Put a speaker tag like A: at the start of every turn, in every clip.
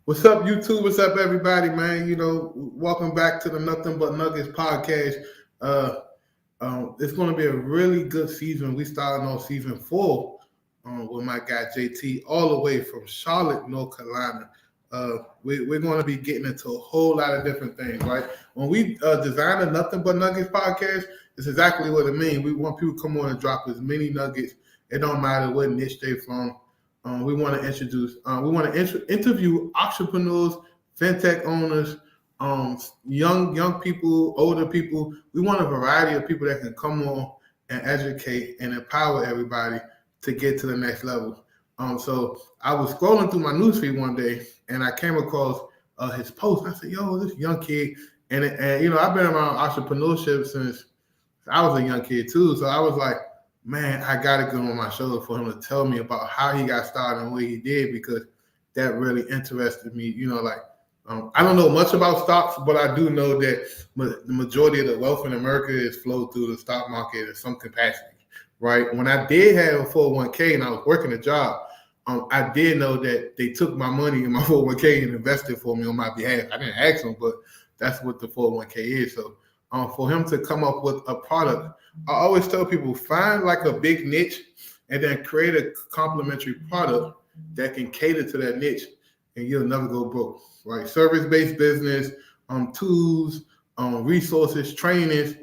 A: What's up, YouTube? What's up, everybody, man? Welcome back to the Nothing But Nuggets podcast. Uh, it's going to be a really good season. We starting on season 4 with my guy JT, all the way from Charlotte, North Carolina. We're going to be getting into a whole lot of different things, right? When we design the Nothing But Nuggets podcast, it's exactly what it means. We want people to come on and drop as many nuggets. It don't matter what niche they're from. We want to interview entrepreneurs, fintech owners, young people, older people. We want a variety of people that can come on and educate and empower everybody to get to the next level. So I was scrolling through my newsfeed one day and I came across his post. I said, "Yo, this young kid," and I've been around entrepreneurship since I was a young kid too. So I was like, man, I got to get on my shoulder for him to tell me about how he got started and what he did, because that really interested me. I don't know much about stocks, but I do know that the majority of the wealth in America is flowed through the stock market in some capacity, right? When I did have a 401k and I was working a job, I did know that they took my money in my 401k and invested for me on my behalf. I didn't ask them, but that's what the 401k is. So for him to come up with a product, I always tell people, find like a big niche and then create a complementary product that can cater to that niche, and you'll never go broke, right? Service-based business, tools, resources, trainings,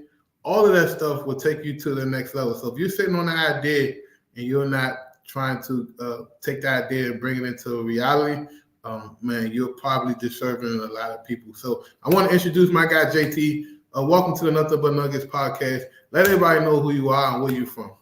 A: all of that stuff will take you to the next level. So if you're sitting on an idea and you're not trying to take that idea and bring it into reality, man, you're probably deserving a lot of people. So I want to introduce my guy, JT. Welcome to the Nothing But Nuggets podcast. Let everybody know who you are and where you're from.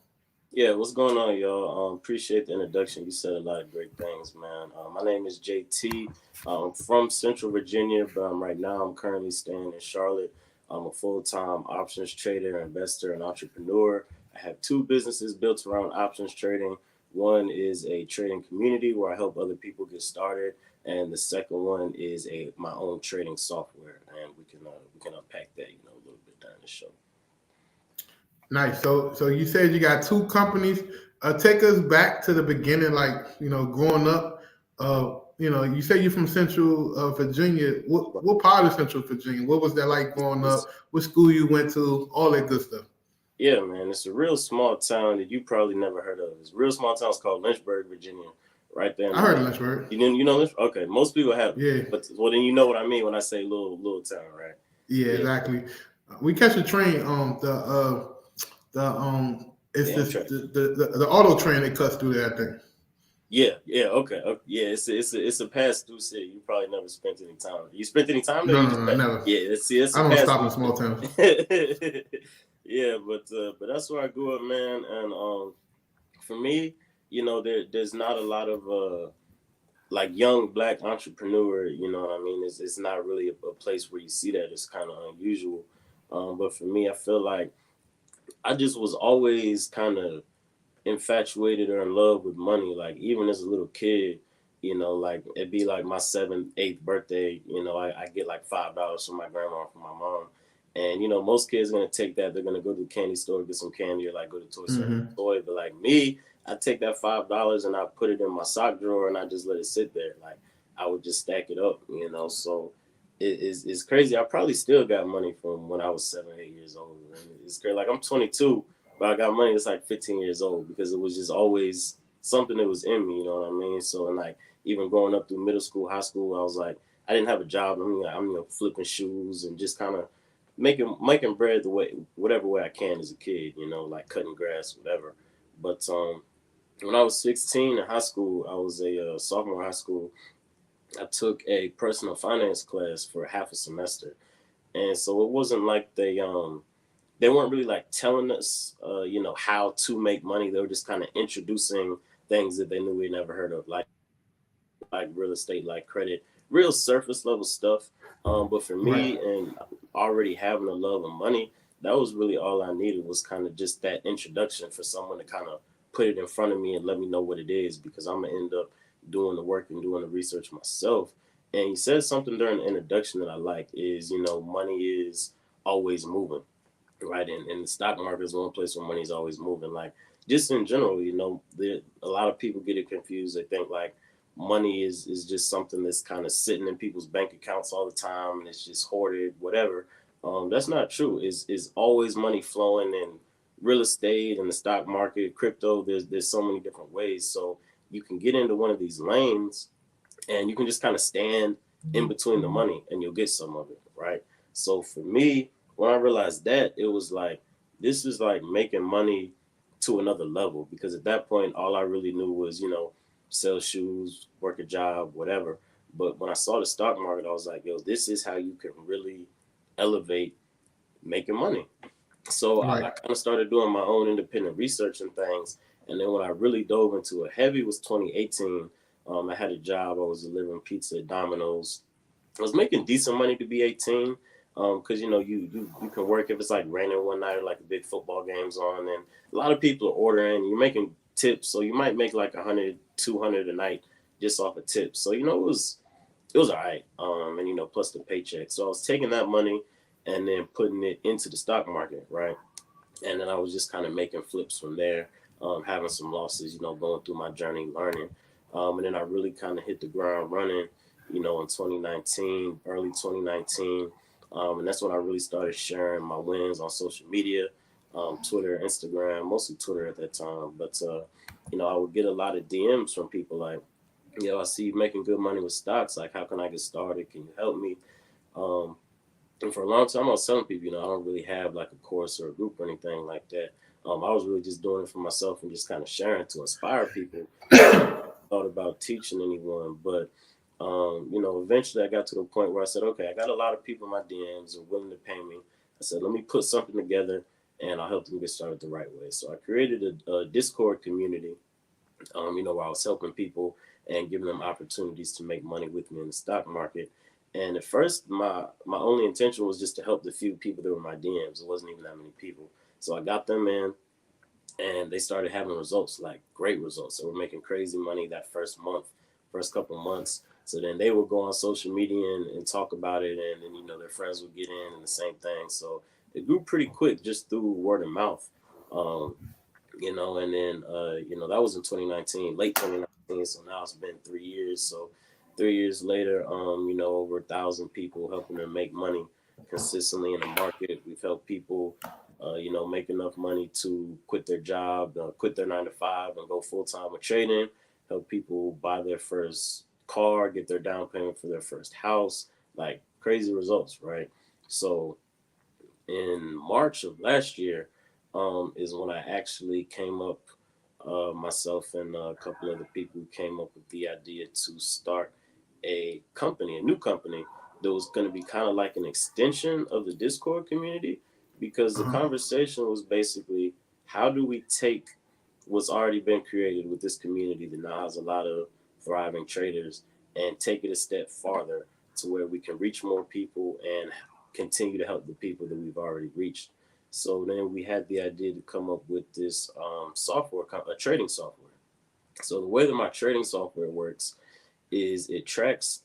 B: Yeah, what's going on, y'all? Appreciate the introduction. You said a lot of great things, man. My name is JT. I'm from Central Virginia, but right now I'm currently staying in Charlotte. I'm a full-time options trader, investor, and entrepreneur. I have 2 businesses built around options trading. One is a trading community where I help other people get started, and the second one is my own trading software. And we can unpack that, a little bit during the show.
A: Nice. So you said you got 2 companies. Take us back to the beginning, like, growing up. You say you're from Central Virginia. What part of Central Virginia? What was that like growing up? What school you went to? All that good stuff.
B: Yeah, man, it's a real small town that you probably never heard of. It's a real small town. It's called Lynchburg, Virginia, right there.
A: I heard of Lynchburg.
B: You know Lynchburg? Okay, most people have.
A: Yeah.
B: But then you know what I mean when I say little town, right?
A: Yeah, exactly. We catch a train. The auto train that cuts through there, I think.
B: Yeah, okay. Yeah, it's a pass through city. You probably never spent any time. You spent any time there?
A: No, never.
B: Yeah, it's
A: I don't stop in small towns.
B: Yeah, but that's where I grew up, man. And for me, there's not a lot of like young black entrepreneur. You know what I mean? It's not really a place where you see that. It's kind of unusual. But for me, I feel like I just was always kind of infatuated or in love with money. Like even as a little kid, like it'd be like my 7th, 8th birthday, I get like $5 from my grandma or from my mom. And most kids are gonna take that, they're gonna go to the candy store, get some candy, or like go to Toy Store toy. But like me, I take that $5 and I put it in my sock drawer and I just let it sit there. Like I would just stack it up, so it's crazy. I probably still got money from when I was 7, 8 years old. And it's crazy. Like I'm 22, but I got money that's like 15 years old because it was just always something that was in me, you know what I mean? So, and like even growing up through middle school, high school, I was like, I didn't have a job. I mean, I'm flipping shoes and just kind of making bread whatever way I can as a kid, like cutting grass, whatever. But when I was 16 in high school, I was a sophomore in high school. I took a personal finance class for half a semester. And so it wasn't like they weren't really like telling us, how to make money. They were just kind of introducing things that they knew we never heard of, like real estate, like credit, real surface level stuff. But for me, and already having a love of money, that was really all I needed, was kind of just that introduction for someone to kind of put it in front of me and let me know what it is, because I'm gonna end up doing the work and doing the research myself. And he said something during the introduction that I like is, money is always moving, right? And the stock market is one place where money is always moving. Like just in general, a lot of people get it confused. They think like money is just something that's kind of sitting in people's bank accounts all the time and it's just hoarded, whatever. That's not true. Is always money flowing in real estate and the stock market, crypto. There's so many different ways. So you can get into one of these lanes and you can just kind of stand in between the money and you'll get some of it, right? So for me, when I realized that, it was like this is like making money to another level, because at that point all I really knew was, sell shoes, work a job, whatever. But when I saw the stock market, I was like, yo, this is how you can really elevate making money. So I
A: Right.
B: kind of started doing my own independent research and things. And then when I really dove into it heavy was 2018. I had a job. I was delivering pizza at Domino's. I was making decent money to be 18, because you can work if it's like raining one night or like a big football game's on, and a lot of people are ordering. You're making tips, so you might make like 100, 200 a night just off of tips. So it was all right. And plus the paycheck. So I was taking that money and then putting it into the stock market, right? And then I was just kind of making flips from there, having some losses, going through my journey, learning. And then I really kind of hit the ground running, in 2019, early 2019. And that's when I really started sharing my wins on social media, Twitter, Instagram, mostly Twitter at that time. But, I would get a lot of DMs from people like, I see you making good money with stocks. Like, how can I get started? Can you help me? Um, and for a long time, I was telling people, I don't really have like a course or a group or anything like that. I was really just doing it for myself and just kind of sharing to inspire people. Thought about teaching anyone, but eventually I got to the point where I said, okay, I got a lot of people in my DMs are willing to pay me. I said, let me put something together and I'll help them get started the right way. So I created a Discord community, where I was helping people and giving them opportunities to make money with me in the stock market. And at first, my only intention was just to help the few people that were in my DMs. It wasn't even that many people. So I got them in, and they started having results, like great results. So we're making crazy money that first month, first couple months. So then they would go on social media and talk about it, and then their friends would get in and the same thing. So it grew pretty quick just through word of mouth. Um, and then that was in 2019, late 2019. So now it's been 3 years. So 3 years later, over 1,000 people helping them make money consistently in the market. We've helped people, make enough money to quit their job, quit their 9 to 5, and go full time with trading. Help people buy their first car, get their down payment for their first house. Like crazy results, right? So in March of last year, is when I actually came up, myself and a couple other people came up with the idea to start a new company that was going to be kind of like an extension of the Discord community, because the
A: Uh-huh.
B: conversation was basically how do we take what's already been created with this community that now has a lot of thriving traders and take it a step farther to where we can reach more people and continue to help the people that we've already reached. So then we had the idea to come up with this software, a trading software. So the way that my trading software works is it tracks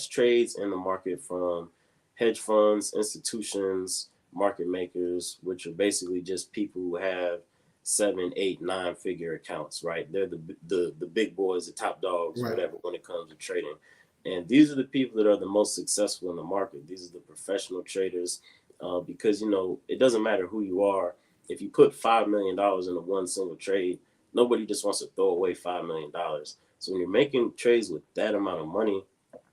B: trades in the market from hedge funds, institutions, market makers, which are basically just people who have 7, 8, 9 figure accounts, right? They're the big boys, the top dogs,
A: Right.
B: whatever, when it comes to trading. And these are the people that are the most successful in the market. These are the professional traders, because it doesn't matter who you are. If you put $5 million into one single trade, nobody just wants to throw away $5 million. So when you're making trades with that amount of money,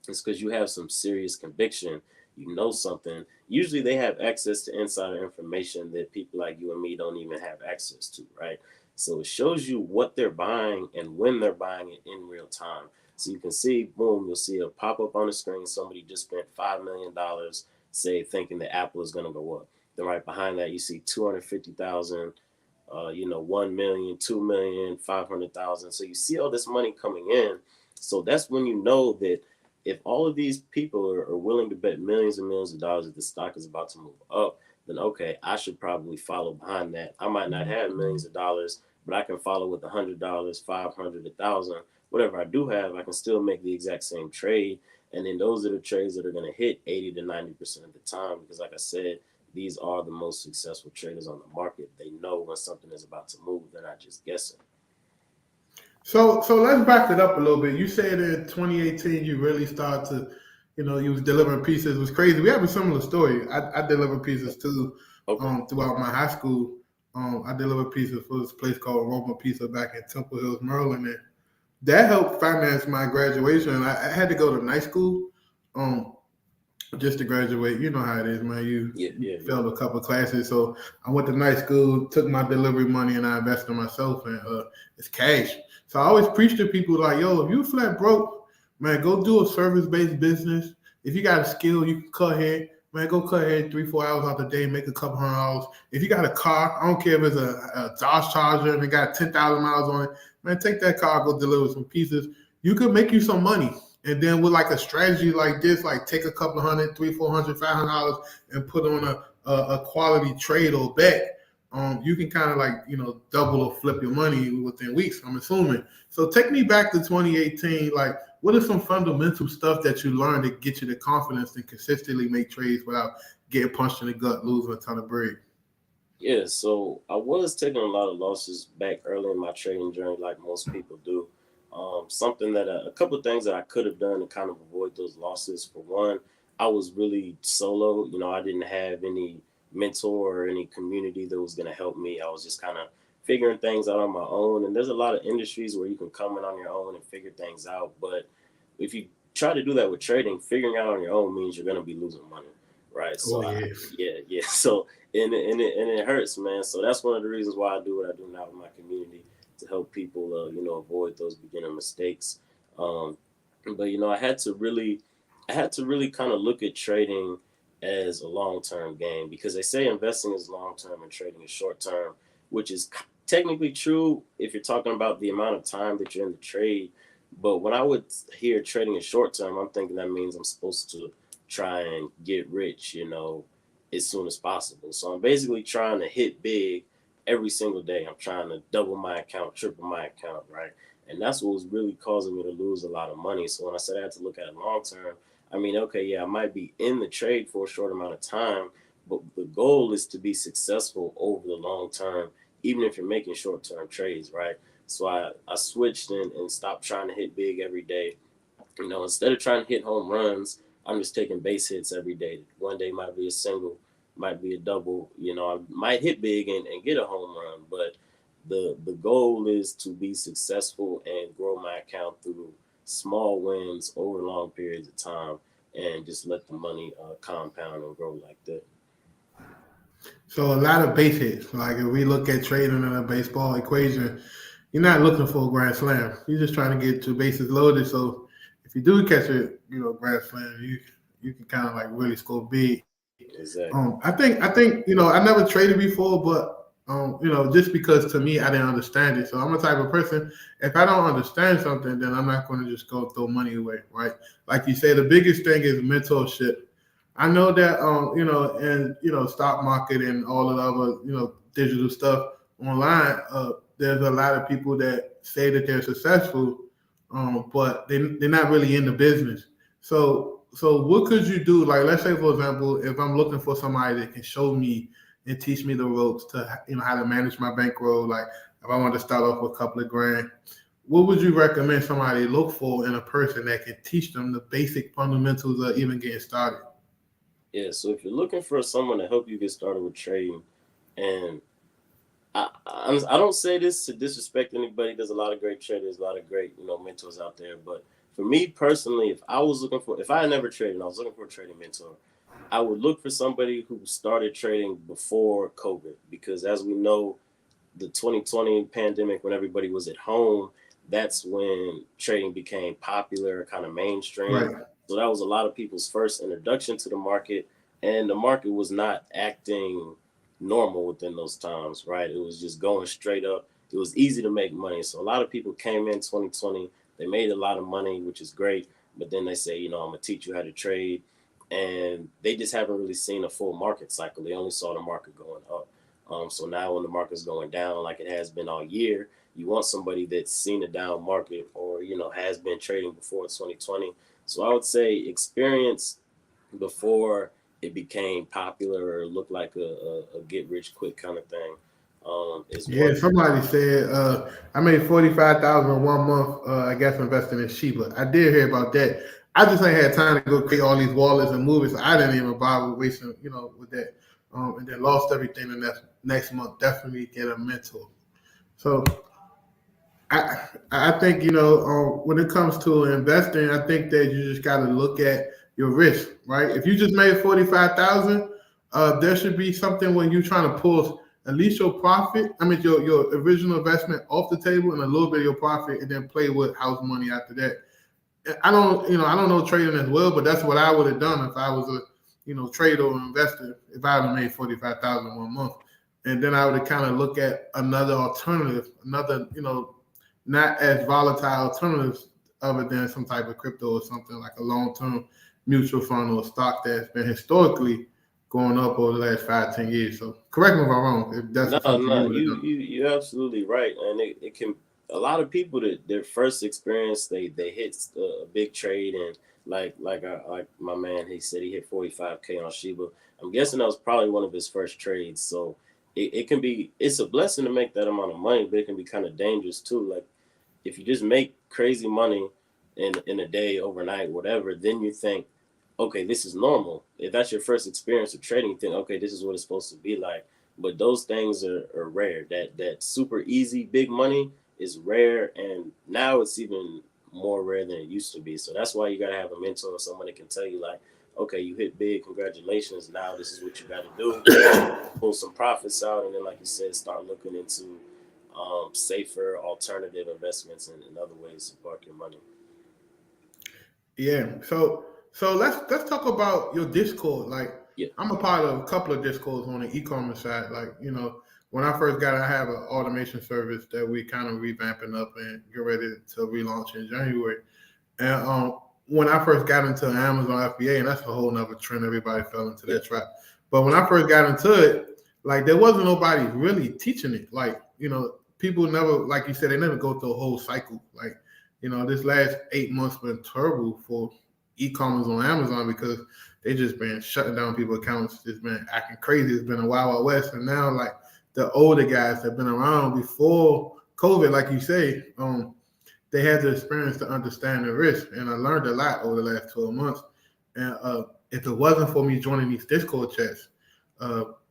B: it's because you have some serious conviction. You know something. Usually they have access to insider information that people like you and me don't even have access to, right? So it shows you what they're buying and when they're buying it in real time. So you can see, boom, you'll see a pop up on the screen. Somebody just spent $5 million, say, thinking that Apple is going to go up. Then right behind that, you see 250,000, 1 million, 2 million, 500,000. So you see all this money coming in. So that's when you know that if all of these people are willing to bet millions and millions of dollars that the stock is about to move up, then okay, I should probably follow behind that. I might not have millions of dollars, but I can follow with $100, 500, 1,000, whatever I do have. I can still make the exact same trade. And then those are the trades that are going to hit 80 to 90% of the time, because like I said, these are the most successful traders on the market. They know when something is about to move. They're not just guessing.
A: So let's back it up a little bit. You said in 2018 you really started to, you was delivering pizzas. It was crazy. We have a similar story. I delivered pizzas too,
B: Okay.
A: throughout my high school. I delivered pizzas for this place called Roma Pizza back in Temple Hills, Maryland, and that helped finance my graduation. I had to go to night school, um, just to graduate. You know how it is, man.
B: Yeah,
A: You
B: yeah, yeah.
A: failed a couple of classes, so I went to night school, took my delivery money, and I invested in myself, and it's cash. So I always preach to people like, yo, if you flat broke, man, go do a service based business. If you got a skill, you can cut hair. Man, go cut hair 3, 4 hours out the day, make a couple $100. If you got a car, I don't care if it's a Dodge Charger and it got 10,000 miles on it, man, take that car, go deliver some pieces. You could make you some money. And then with like a strategy like this, like take a couple of hundred, 300, 400, $500, and put on a quality trade or bet. You can kind of like double or flip your money within weeks. I'm assuming. So take me back to 2018. Like, what are some fundamental stuff that you learned to get you the confidence to consistently make trades without getting punched in the gut, losing a ton of bread?
B: Yeah, so I was taking a lot of losses back early in my trading journey, like most people do. Something that a couple of things that I could have done to kind of avoid those losses. For one, I was really solo. I didn't have any mentor or any community that was going to help me. I was just kind of figuring things out on my own. And there's a lot of industries where you can come in on your own and figure things out. But if you try to do that with trading, figuring out on your own means you're going to be losing money, right?
A: Oh
B: So
A: yes.
B: yeah, yeah. So and it hurts, man. So that's one of the reasons why I do what I do now with my community to help people, avoid those beginner mistakes. Um, but I had to really kind of look at trading as a long term game because they say investing is long term and trading is short term, which is technically true if you're talking about the amount of time that you're in the trade. But when I would hear trading is short term, I'm thinking that means I'm supposed to try and get rich, as soon as possible. So I'm basically trying to hit big every single day. I'm trying to double my account, triple my account, right? And that's what was really causing me to lose a lot of money. So when I said I had to look at it long term, I mean, okay, yeah, I might be in the trade for a short amount of time, but the goal is to be successful over the long term, even if you're making short term trades, right? So I switched and stopped trying to hit big every day. Instead of trying to hit home runs, I'm just taking base hits every day. One day might be a single, might be a double. I might hit big and get a home run, but the goal is to be successful and grow my account through small wins over long periods of time, and just let the money compound and grow like that.
A: So a lot of base hits. Like if we look at trading in a baseball equation, you're not looking for a grand slam. You're just trying to get your bases loaded. So if you do catch a grand slam, you can kind of like really score big.
B: Exactly.
A: I think I never traded before, but just because to me I didn't understand it. So I'm a type of person. If I don't understand something, then I'm not going to just go throw money away, right? Like you say, the biggest thing is mentorship. I know that and stock market and all of the other digital stuff online. There's a lot of people that say that they're successful, but they're not really in the business. So what could you do? Like, let's say, for example, if I'm looking for somebody that can show me and teach me the ropes to, how to manage my bankroll. Like, if I want to start off with a couple of grand, what would you recommend somebody look for in a person that can teach them the basic fundamentals of even getting started?
B: Yeah. So if you're looking for someone to help you get started with trading, and I don't say this to disrespect anybody. There's a lot of great traders, a lot of great mentors out there. But for me personally, if I had never traded and I was looking for a trading mentor, I would look for somebody who started trading before COVID, because as we know, the 2020 pandemic, when everybody was at home, that's when trading became popular, kind of mainstream.
A: Right.
B: So that was a lot of people's first introduction to the market, and the market was not acting normal within those times, right? It was just going straight up. It was easy to make money. So a lot of people came in 2020, they made a lot of money, which is great. But then they say, I'm gonna teach you how to trade, and they just haven't really seen a full market cycle. They only saw the market going up. So now when the market's going down like it has been all year, you want somebody that's seen a down market or has been trading before 2020. So I would say experience before it became popular or looked like a get rich quick kind of thing. is
A: Yeah,
B: one.
A: somebody said I made 45,000 in 1 month. I guess investing in Shiba. I did hear about that. I just ain't had time to go create all these wallets and movies. So I didn't even bother wasting, with that. And then lost everything the next month. Definitely get a mentor. So I think when it comes to investing, I think that you just got to look at your risk, right? If you just made 45,000, there should be something when you're trying to pull at least your profit. I mean your original investment off the table and a little bit of your profit, and then play with house money after that. I don't know trading as well, but that's what I would have done if I was a trader or investor. If I had made 45,000 1 month, and then I would have kind of look at another alternative, another not as volatile alternatives other than some type of crypto or something like a long-term mutual fund or stock that's been historically going up over the last 5-10 years. So correct me if I'm wrong. If
B: No,
A: that's something
B: no,
A: you would have done.
B: you're absolutely right, and it can. A lot of people that their first experience, they hit a big trade, and like my man, he said he hit 45K on Shiba. I'm guessing that was probably one of his first trades. So it can be, it's a blessing to make that amount of money, but it can be kind of dangerous too. Like if you just make crazy money in a day, overnight, whatever, then you think, okay, this is normal. If that's your first experience of trading, you think, okay, this is what it's supposed to be like. But those things are rare. That super easy big money is rare, and now it's even more rare than it used to be. So that's why you gotta have a mentor or someone that can tell you like, okay, you hit big, congratulations. Now this is what you got to do. Pull some profits out, and then like you said, start looking into safer alternative investments and other ways to park your money.
A: Yeah. So let's talk about your Discord. Like
B: Yeah.
A: I'm a part of a couple of Discords on the e-commerce side. Like, when I first got it, I have an automation service that we kind of revamping up and get ready to relaunch in January. And when I first got into Amazon FBA, and that's a whole nother trend, everybody fell into
B: Yeah.
A: that trap. But when I first got into it, like there wasn't nobody really teaching it. Like, people never, like you said, they never go through a whole cycle. Like, this last 8 months been terrible for e-commerce on Amazon because they just been shutting down people's accounts. It's been acting crazy. It's been a wild west. And now like the older guys that have been around before COVID, like you say, they had the experience to understand the risk. And I learned a lot over the last 12 months. And if it wasn't for me joining these Discord chats,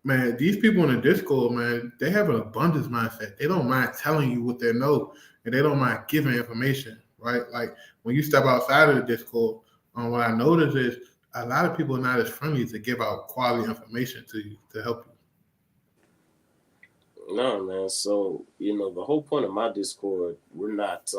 A: man, these people in the Discord, man, they have an abundance mindset. They don't mind telling you what they know, and they don't mind giving information, right? Like when you step outside of the Discord, what I notice is a lot of people are not as friendly to give out quality information to you to help you.
B: No, man. So the whole point of my Discord, we're not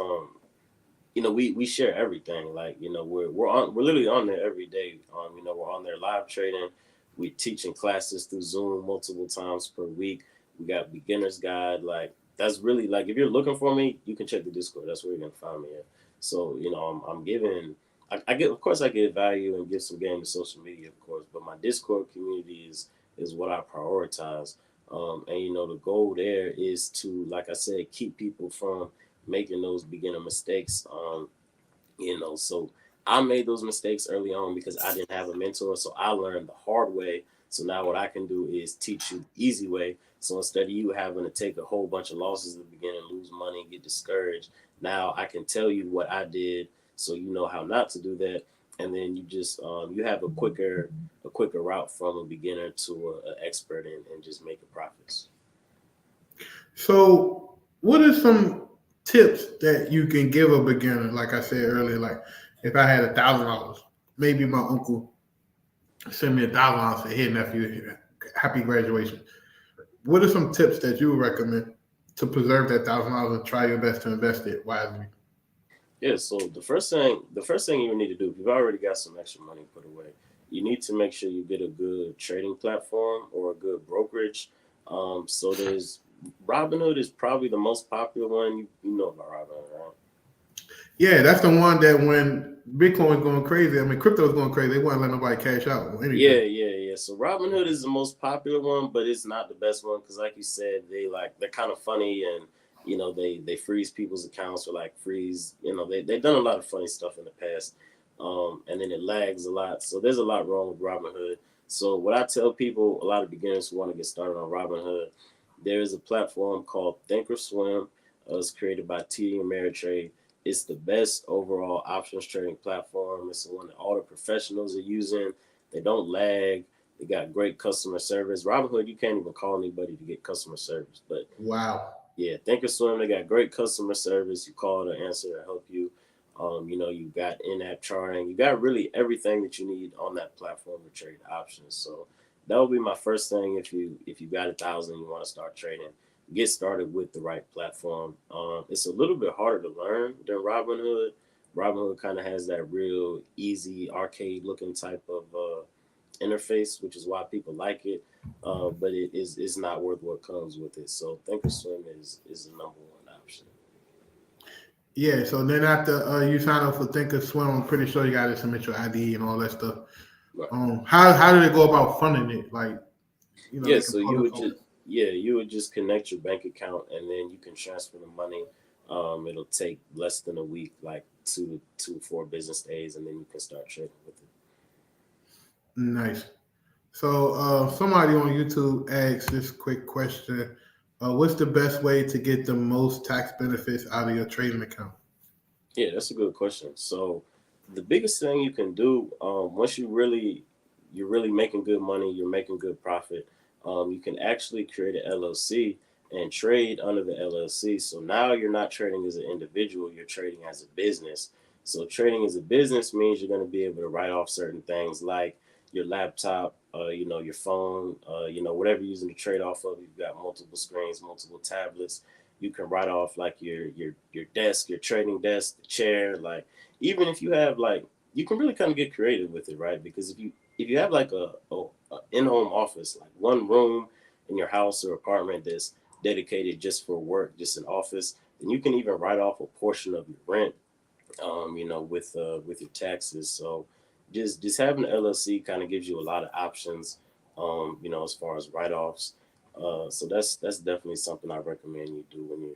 B: we share everything. Like we're literally on there every day. We're on there live trading. We teaching classes through Zoom multiple times per week. We got beginners guide. Like that's really like if you're looking for me, you can check the Discord. That's where you're gonna find me at. So I'm giving. I get, of course, I give value and give some game to social media, of course, but my Discord community is what I prioritize. And the goal there is to, like I said, keep people from making those beginner mistakes. So I made those mistakes early on because I didn't have a mentor. So I learned the hard way. So now what I can do is teach you the easy way. So instead of you having to take a whole bunch of losses at the beginning, lose money, get discouraged, now I can tell you what I did so you know how not to do that. And then you just you have a quicker route from a beginner to an expert and just making profits.
A: So, what are some tips that you can give a beginner? Like I said earlier, like if I had $1,000, maybe my uncle send me $1,000 and say, "Hey nephew, happy graduation." What are some tips that you would recommend to preserve that $1,000 and try your best to invest it wisely?
B: Yeah, so the first thing you need to do, if you've already got some extra money put away, you need to make sure you get a good trading platform or a good brokerage. So there's Robinhood is probably the most popular one. You know about Robinhood, right?
A: Yeah, that's the one that when Bitcoin's going crazy, I mean crypto's going crazy, they won't let nobody cash out or
B: Yeah,
A: anything.
B: yeah, yeah. So Robinhood is the most popular one, but it's not the best one because, like you said, they're kind of funny and they freeze people's accounts or like freeze. They've done a lot of funny stuff in the past, and then it lags a lot. So there's a lot wrong with Robinhood. So what I tell people, a lot of beginners who want to get started on Robinhood, there is a platform called Thinkorswim. It's created by TD Ameritrade. It's the best overall options trading platform. It's the one that all the professionals are using. They don't lag. They got great customer service. Robinhood, you can't even call anybody to get customer service. But
A: Wow.
B: yeah, Thinkorswim, they got great customer service. You call to answer to help you. You got in-app charting. You got really everything that you need on that platform to trade options. So that would be my first thing. If you got 1,000, you want to start trading, get started with the right platform. It's a little bit harder to learn than Robinhood. Robinhood kind of has that real easy arcade looking type of interface, which is why people like it. But it's not worth what comes with it. So Thinkorswim is the number one option.
A: Yeah. So then after you sign up for Thinkorswim, I'm pretty sure you got to submit your ID and all that stuff.
B: Right.
A: How do they go about funding it? Like,
B: Yeah,
A: they can
B: so
A: pull
B: you
A: it
B: would
A: from.
B: just connect your bank account and then you can transfer the money. It'll take less than a week, like 2 to 4 business days, and then you can start trading with it.
A: Nice. So somebody on YouTube asked this quick question: what's the best way to get the most tax benefits out of your trading account?
B: Yeah, that's a good question. So the biggest thing you can do once you're really making good money, you're making good profit, you can actually create an LLC and trade under the LLC. So now you're not trading as an individual, you're trading as a business. So trading as a business means you're going to be able to write off certain things like your laptop, your phone, whatever you're using to trade off of. You've got multiple screens, multiple tablets. You can write off like your desk, your trading desk, the chair. Like even if you have like you can really kind of get creative with it, right? Because if you have like a in-home office, like one room in your house or apartment that's dedicated just for work, just an office, then you can even write off a portion of your rent, with your taxes. So just having an LLC kind of gives you a lot of options, as far as write-offs. So that's definitely something I recommend you do when you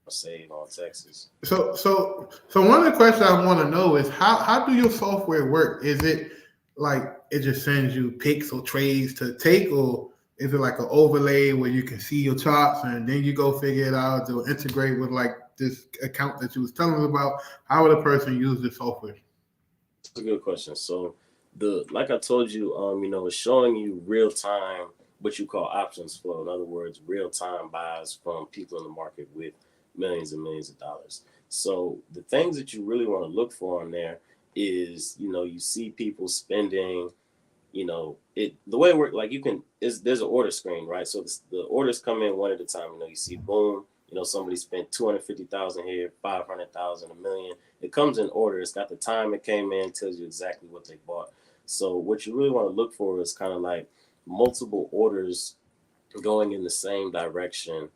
B: save on taxes.
A: So one of the questions I want to know is how do your software work? Is it like it just sends you picks or trades to take, or is it like an overlay where you can see your charts and then you go figure it out to integrate with like this account that you was telling us about? How would a person use this software?
B: That's a good question. So the like I told you, it's showing you real time what you call options flow. In other words, real time buys from people in the market with millions and millions of dollars. So the things that you really want to look for on there is, you see people spending, it the way it works, like there's an order screen, right? So the orders come in one at a time. You see boom, somebody spent 250,000 here, 500,000, a million. It comes in order. It's got the time it came in, tells you exactly what they bought. So what you really want to look for is kind of like multiple orders going in the same direction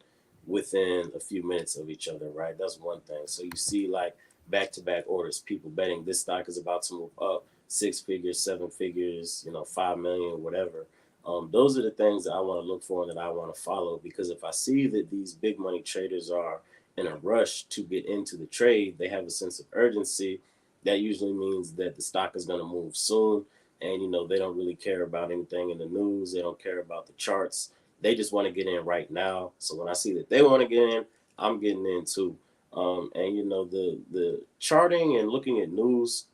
B: within a few minutes of each other, right? That's one thing. So you see like back to back orders, people betting this stock is about to move up 6 figures, 7 figures, 5 million, whatever. Those are the things that I want to look for and that I want to follow, because if I see that these big money traders are in a rush to get into the trade, they have a sense of urgency. That usually means that the stock is going to move soon. And, they don't really care about anything in the news. They don't care about the charts. They just want to get in right now. So when I see that they want to get in, I'm getting in too. And the charting and looking at news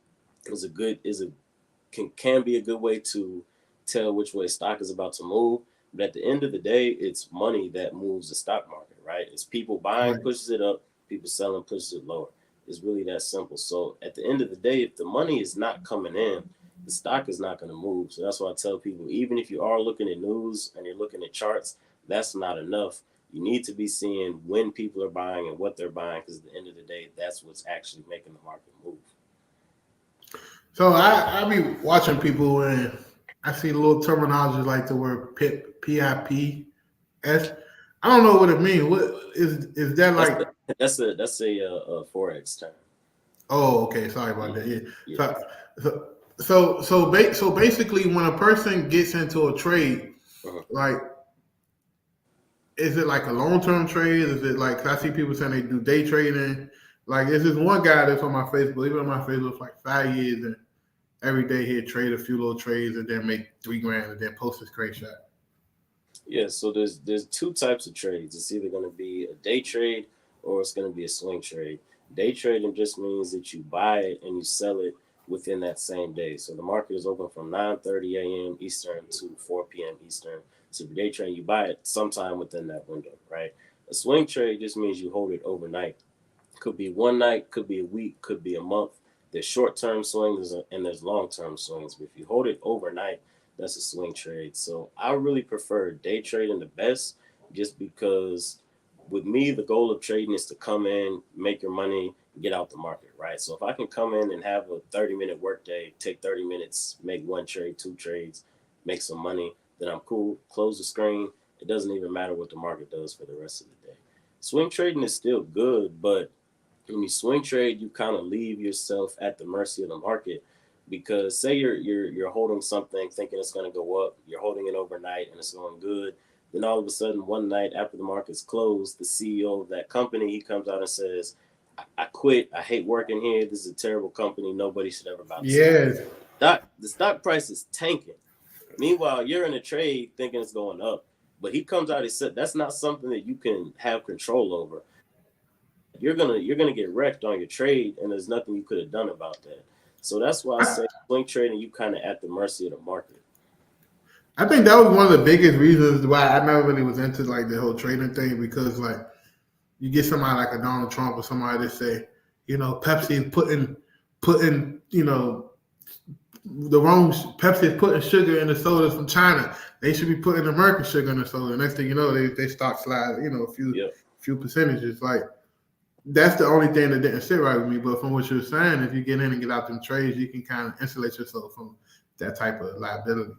B: can be a good way to tell which way stock is about to move. But at the end of the day, it's money that moves the stock market, right? It's people buying
A: Right.
B: pushes it up, people selling pushes it lower. It's really that simple. So at the end of the day, if the money is not coming in, the stock is not going to move. So that's why I tell people, even if you are looking at news and you're looking at charts, that's not enough. You need to be seeing when people are buying and what they're buying, because at the end of the day, that's what's actually making the market move.
A: So I be watching people and I see little terminology like the word PIP, PIPS. I don't know what it means. What is that
B: That's
A: like?
B: a forex term.
A: Oh, okay. Sorry about
B: Yeah,
A: that. Yeah.
B: yeah.
A: So basically, when a person gets into a trade,
B: Uh-huh.
A: like, is it like a long term trade? Is it like 'cause I see people saying they do day trading? Like, is this one guy that's on my Facebook? Even on my Facebook for like 5 years, and every day he'd trade a few little trades and then make 3 grand and then post a screenshot.
B: Yeah, so there's two types of trades. It's either going to be a day trade or it's going to be a swing trade. Day trading just means that you buy it and you sell it within that same day. So the market is open from 9:30 a.m. Eastern to 4 p.m. Eastern. So if you're day trading, you buy it sometime within that window, right? A swing trade just means you hold it overnight. Could be one night, could be a week, could be a month. There's short-term swings and there's long-term swings. But if you hold it overnight, that's a swing trade. So I really prefer day trading the best, just because with me the goal of trading is to come in, make your money, get out the market, right? So if I can come in and have a 30-minute workday, take 30 minutes, make one trade, two trades, make some money, then I'm cool. Close the screen. It doesn't even matter what the market does for the rest of the day. Swing trading is still good, but when you swing trade, you kind of leave yourself at the mercy of the market, because say you're holding something thinking it's going to go up, you're holding it overnight and it's going good. Then all of a sudden, one night after the market's closed, the CEO of that company, he comes out and says, "I quit. I hate working here. This is a terrible company. Nobody should ever buy the stock."
A: Yes.
B: The stock price is tanking. Meanwhile, you're in a trade thinking it's going up, but he comes out and said that's not something that you can have control over. You're gonna get wrecked on your trade, and there's nothing you could have done about that. So that's why I say swing trading, you kind of at the mercy of the market.
A: I think that was one of the biggest reasons why I never really was into like the whole trading thing, because like you get somebody like a Donald Trump or somebody that say, Pepsi is putting the wrong Pepsi is putting sugar in the sodas from China. They should be putting American sugar in the soda. Next thing you know, they start sliding, a
B: Yep.
A: few percentages. Like that's the only thing that didn't sit right with me. But from what you're saying, if you get in and get out them trades, you can kind of insulate yourself from that type of liability.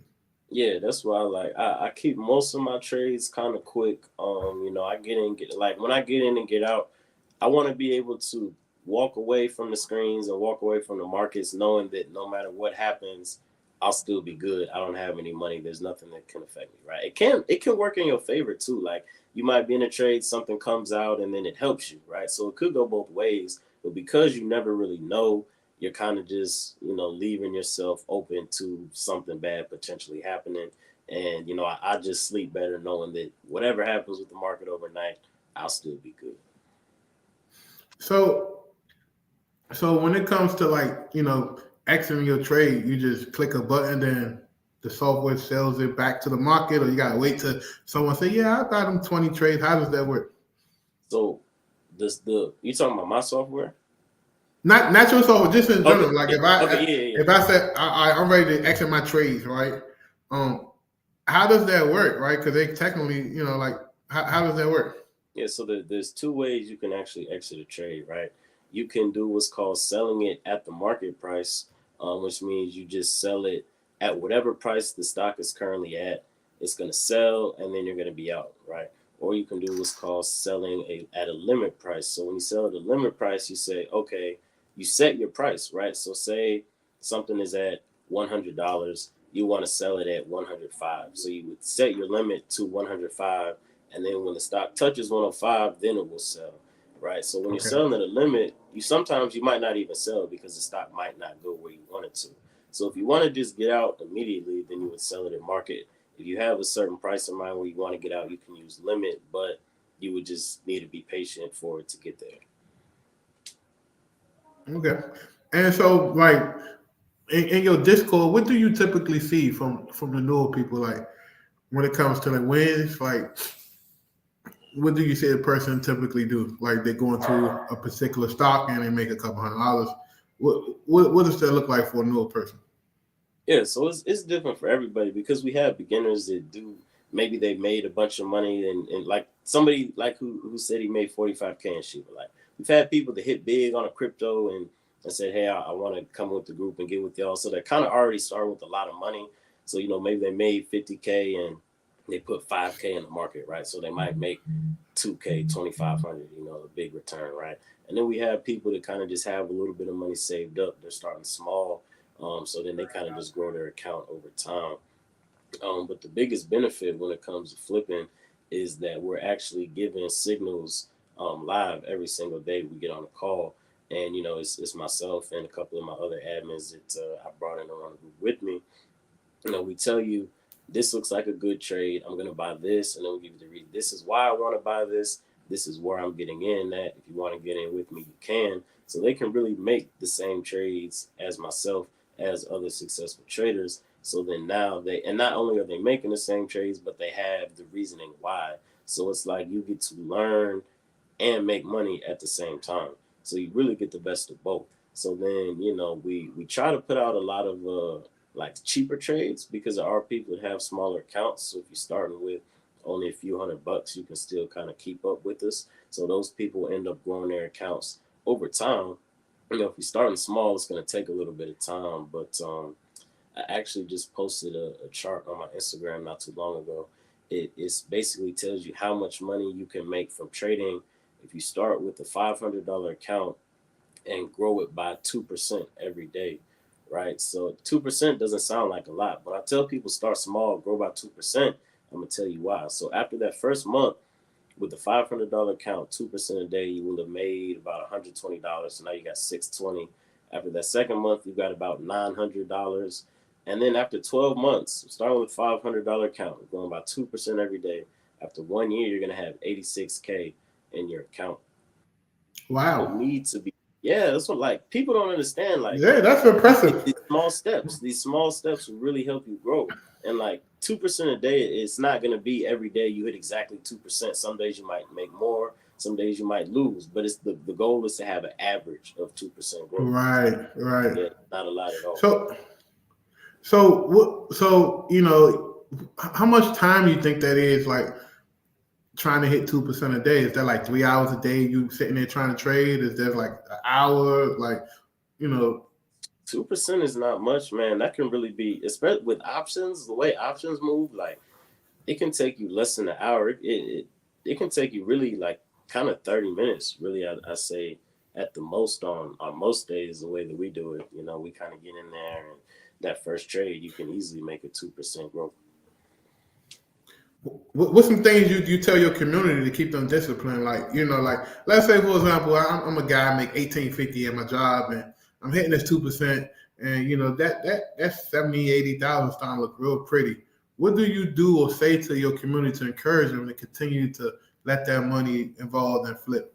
B: Yeah, that's why I keep most of my trades kind of quick. I get in, get like when I get in and get out, I want to be able to walk away from the screens and walk away from the markets, knowing that no matter what happens, I'll still be good. I don't have any money. There's nothing that can affect me, right? It can work in your favor too. Like you might be in a trade, something comes out, and then it helps you, right? So it could go both ways. But because you never really know, you're kind of just leaving yourself open to something bad potentially happening. And I just sleep better knowing that whatever happens with the market overnight, I'll still be good.
A: So so when it comes to like, exiting your trade, you just click a button, then the software sells it back to the market, or you gotta wait till someone say, "Yeah, I got them 20 trades." How does that work?
B: So this the you talking about my software?
A: Not your software, just in
B: Okay,
A: general. Like
B: okay, yeah, yeah,
A: if I said I'm ready to exit my trades, right? Um, how does that work, right? Because they technically, like how does that work?
B: yeah. So there's two ways you can actually exit a trade, right? You can do what's called selling it at the market price, which means you just sell it at whatever price the stock is currently at. It's going to sell, and then you're going to be out, right? Or you can do what's called selling at a limit price. So when you sell at a limit price, you say, okay, you set your price, right? So say something is at $100, you want to sell it at 105. So you would set your limit to 105, and then when the stock touches 105, then it will sell, right? So when you're
A: Okay.
B: selling at a limit, you might not even sell because the stock might not go where you want it to. So if you want to just get out immediately, then you would sell it at market. If you have a certain price in mind where you want to get out, you can use limit, but you would just need to be patient for it to get there.
A: Okay. And so, like in your Discord, what do you typically see from the newer people? Like when it comes to the wins, like what do you say a person typically do? Like they go into a particular stock and they make a couple $100. What does that look like for a newer person?
B: Yeah, so it's different for everybody because we have beginners that do maybe they made a bunch of money and like somebody like who said he made 45K and shit. Like we've had people that hit big on a crypto and said, hey, I want to come with the group and get with y'all. So they kind of already started with a lot of money. So maybe they made 50K and they put 5K in the market, right? So they might make 2K, 2,500, a big return, right? And then we have people that kind of just have a little bit of money saved up. They're starting small, so then they kind of just grow their account over time. But the biggest benefit when it comes to flipping is that we're actually giving signals live every single day. We get on a call, and it's myself and a couple of my other admins that I brought in around the group with me. We tell you this looks like a good trade. I'm gonna buy this, and then we'll give you the reason. This is why I want to buy this. This is where I'm getting in at. If you want to get in with me, you can. So they can really make the same trades as myself, as other successful traders. So then now they, and not only are they making the same trades, but they have the reasoning why. So it's like you get to learn and make money at the same time. So you really get the best of both. So then, we try to put out a lot of like cheaper trades, because there are people that have smaller accounts. So if you're starting with only a few $100, you can still kind of keep up with us. So those people end up growing their accounts over time. If you're starting small, it's going to take a little bit of time. But I actually just posted a chart on my Instagram not too long ago. It's basically tells you how much money you can make from trading if you start with a $500 account and grow it by 2% every day, right? So 2% doesn't sound like a lot, but I tell people start small, grow by 2%. I'm gonna tell you why. So after that first month with the $500 account, 2% a day, you will have made about $120. So now you got 620. After that second month, you got about $900. And then after 12 months, starting with $500 account, going by 2% every day. After 1 year, you're gonna have 86K in your account. It
A: Wow.
B: needs to be, yeah, that's what, like, people don't understand, like,
A: Yeah, that's impressive.
B: these small steps will really help you grow. And like 2% a day, it's not going to be every day you hit exactly 2%. Some days you might make more, some days you might lose, but it's the goal is to have an average of 2% growth.
A: Right, right.
B: Yeah, not a lot at all.
A: So, so how much time you think that is like trying to hit 2% a day? Is that like 3 hours a day you sitting there trying to trade? Is there like an hour? Like, you know,
B: 2% is not much, man. That can really be, especially with options, the way options move, like it can take you less than an hour. It can take you really like kind of 30 minutes, really. I say at the most on most days, the way that we do it, we kind of get in there, and that first trade, you can easily make a 2% growth.
A: what's some things you tell your community to keep them disciplined? Like, like let's say for example, I'm a guy, I make 1850 at my job, and I'm hitting this 2%, and that's 70, 80,000 starting to look real pretty. What do you do or say to your community to encourage them to continue to let that money involve and flip?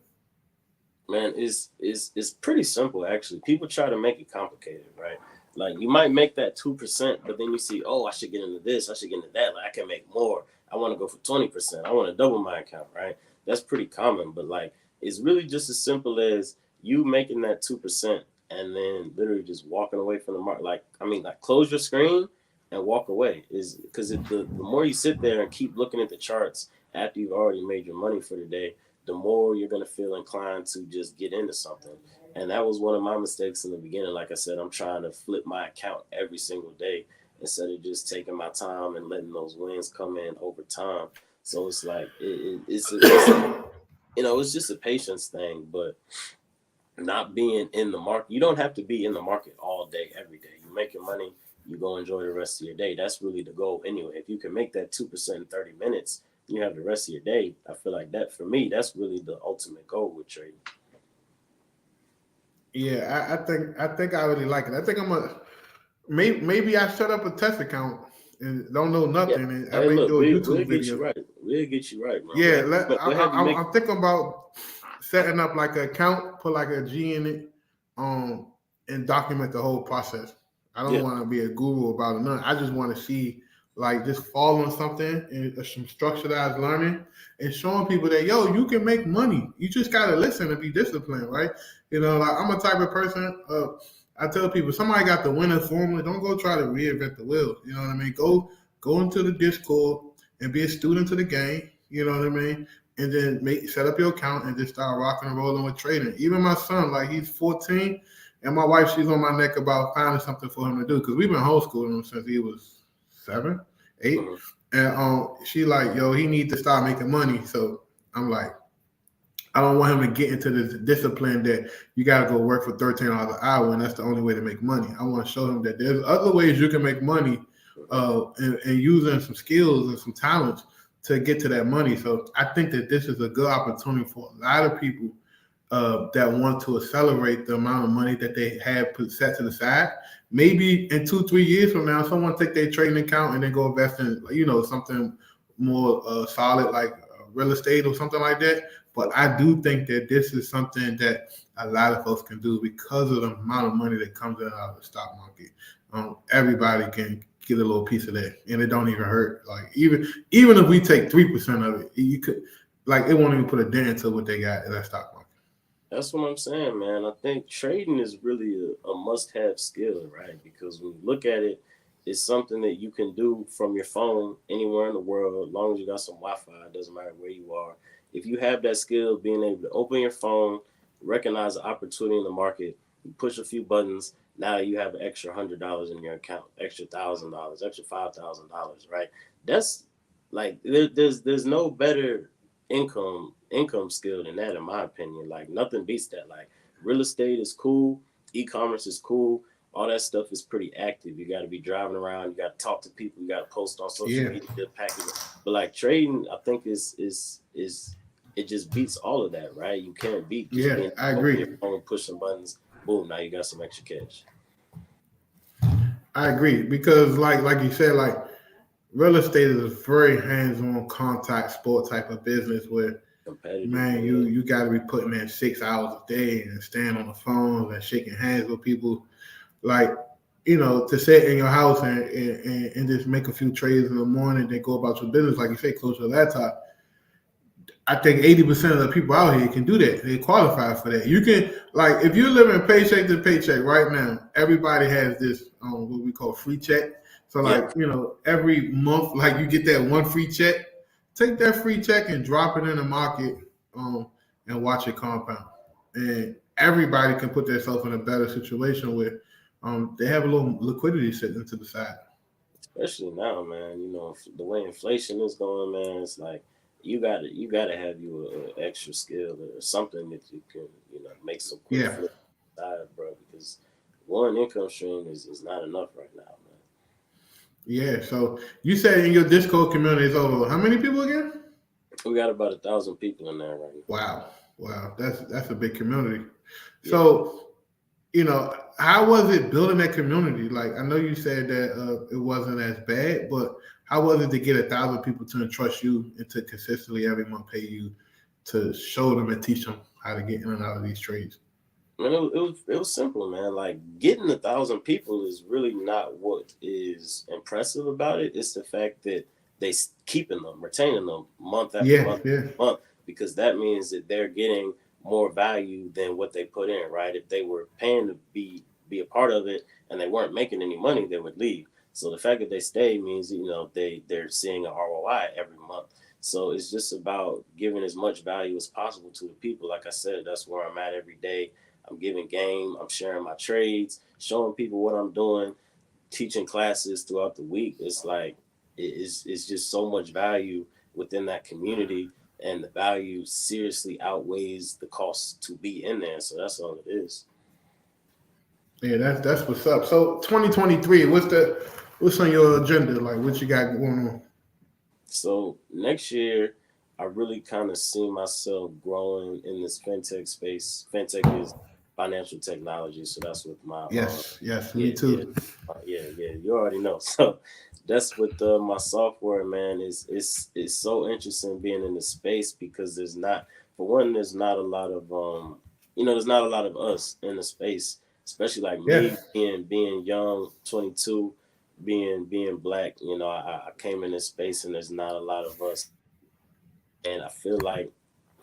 B: Man, it's pretty simple actually. People try to make it complicated, right? Like you might make that 2%, but then you see, oh, I should get into this, I should get into that. Like I can make more. I want to go for 20%. I want to double my account, right? That's pretty common, but like it's really just as simple as you making that 2% and then literally just walking away from the market. Like I mean, like close your screen and walk away. Is because the more you sit there and keep looking at the charts after you've already made your money for the day, the more you're going to feel inclined to just get into something. And that was one of my mistakes in the beginning. Like I said, I'm trying to flip my account every single day instead of just taking my time and letting those wins come in over time. So it's like it's just a patience thing, but not being in the market. You don't have to be in the market all day every day. You make your money, you go enjoy the rest of your day. That's really the goal anyway. If you can make that 2% in 30 minutes, you have the rest of your day. I feel like that for me, that's really the ultimate goal with trading.
A: Yeah, I think I really like it. I think I'm a maybe I set up a test account and don't know
B: Yeah.
A: nothing, and I
B: Hey,
A: may
B: look,
A: do a
B: we'll
A: YouTube
B: get
A: video.
B: you right. We'll get you right, man.
A: Yeah,
B: Like we'll have you make.
A: I'm thinking about setting up like an account, put like a G in it, and document the whole process. I don't
B: Yeah.
A: want to be a guru about it. None. I just want to see like just following something and some structured learning and showing people that you can make money. You just gotta listen and be disciplined, right? Like I'm a type of person. I tell people somebody got the winning formula. Don't go try to reinvent the wheel. You know what I mean? Go into the Discord and be a student to the game. You know what I mean? And then set up your account and just start rocking and rolling with trading. Even my son, like he's 14, and my wife, she's on my neck about finding something for him to do because we've been homeschooling him since he was 7, 8,
B: Mhm.
A: and she like, he needs to start making money. So I'm like, I don't want him to get into this discipline that you got to go work for $13 an hour and that's the only way to make money. I want to show him that there's other ways you can make money,
B: Mhm.
A: and using some skills and some talents to get to that money. So I think that this is a good opportunity for a lot of people that want to accelerate the amount of money that they have set to the side. maybe in 2, 3 years from now, someone take their trading account and then go invest in, something more solid like real estate or something like that. But I do think that this is something that a lot of folks can do because of the amount of money that comes in out of the stock market. Everybody can get a little piece of that, and it don't even hurt. Like even if we take 3% of it, you could like it won't even put a dent into what they got in that stock market.
B: That's what I'm saying, man. I think trading is really a must-have skill, right? Because when you look at it, it's something that you can do from your phone anywhere in the world, as long as you got some Wi-Fi. It doesn't matter where you are. If you have that skill, of being able to open your phone, recognize the opportunity in the market, you push a few buttons. Now you have an extra $100 in your account, extra $1,000, extra $5,000, right? That's like there's no better income skill than that, in my opinion. Like nothing beats that. Like real estate is cool, e-commerce is cool, all that stuff is pretty active. You got to be driving around, you got to talk to people, you got to post on social
A: Yeah,
B: media, package. But like trading, I think is it just beats all of that, right? You can't beat just
A: yeah,
B: being
A: I
B: open
A: agree.
B: your phone, push some buttons, boom, now you got some extra cash.
A: I agree because like you said, like real estate is a very hands-on contact sport type of business where
B: Competitive,
A: man,
B: yeah.
A: you got to be putting in 6 hours a day and staying on the phone and shaking hands with people. Like, to sit in your house and just make a few trades in the morning, then go about your business, like you say, close your laptop. I think 80% of the people out here can do that. They qualify for that. You can, like, if you're living paycheck to paycheck right now, everybody has this what we call free check. So
B: Yep.
A: like, every month, like you get that one free check. Take that free check and drop it in the market, and watch it compound. And everybody can put themselves in a better situation where they have a little liquidity sitting to the side.
B: Especially now, man. The way inflation is going, man. It's like you gotta have you a extra skill or something that you can make some quick
A: Yeah.
B: flip side, bro. Because one income stream is not enough right now, man.
A: Yeah. So you said in your Discord community is over how many people again?
B: We got about 1,000 people in there right now.
A: Wow. Wow. That's a big community.
B: Yeah.
A: So, how was it building that community? Like I know you said that it wasn't as bad, but how was it to get 1,000 people to entrust you and to consistently every month pay you to show them and teach them how to get in and out of these trades?
B: Man, it was simple, man. Like getting 1,000 people is really not what is impressive about it. It's the fact that keeping them, retaining them month after
A: Yeah,
B: month
A: yeah,
B: after month, because that means that they're getting more value than what they put in, right? If they were paying to be a part of it and they weren't making any money, they would leave. So the fact that they stay means they're seeing an ROI every month. So it's just about giving as much value as possible to the people. Like I said, that's where I'm at every day. I'm giving game. I'm sharing my trades, showing people what I'm doing, teaching classes throughout the week. It's like it's just so much value within that community, and the value seriously outweighs the cost to be in there. So that's all it is.
A: yeah. That's what's up. So 2023, what's on your agenda? Like what you got going on?
B: So next year, I really kind of see myself growing in this fintech space. Fintech is financial technology, so that's what my
A: Yes, yes, me
B: yeah, yeah,
A: too.
B: yeah. You already know. So that's what my software, man, is. It's so interesting being in the space because for one, there's not a lot of there's not a lot of us in the space, especially like me
A: Yes,
B: being young, 22, being black. I came in this space and there's not a lot of us, and I feel like